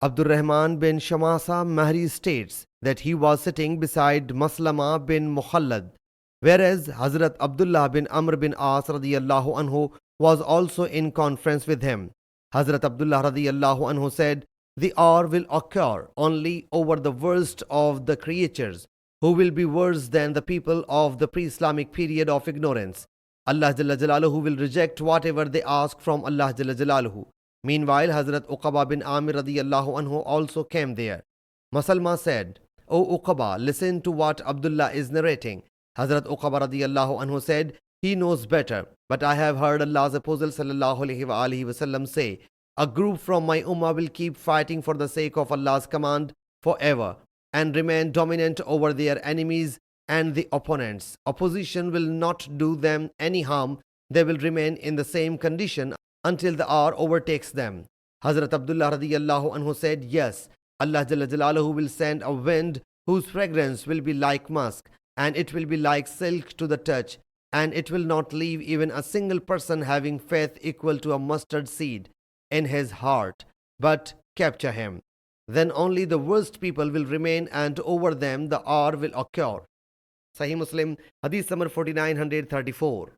Abdurrahman bin Shamasa Mahri states that he was sitting beside Maslama bin Mukhallad, whereas Hazrat Abdullah bin Amr bin As radiyallahu anhu was also in conference with him. Hazrat Abdullah radiyallahu anhu said, "The hour will occur only over the worst of the creatures, who will be worse than the people of the pre-Islamic period of ignorance. Allah Jalla Jalaluhu will reject whatever they ask from Allah Jalla Jalaluhu." Meanwhile, Hazrat Uqaba bin Amir radiyallahu anhu also came there. Masalma said, "O Uqaba, listen to what Abdullah is narrating." Hazrat Uqaba radiyallahu anhu said, "He knows better, but I have heard Allah's Apostle sallallahu alaihi wasallam say, a group from my ummah will keep fighting for the sake of Allah's command forever and remain dominant over their enemies and the opponents. Opposition will not do them any harm. They will remain in the same condition until the hour overtakes them." Hazrat Abdullah radiyallahu anhu said, "Yes, Allah Jalla Jalaluhu will send a wind whose fragrance will be like musk, and it will be like silk to the touch, and it will not leave even a single person having faith equal to a mustard seed in his heart, but capture him. Then only the worst people will remain, and over them the hour will occur." Sahih Muslim Hadith number 4934.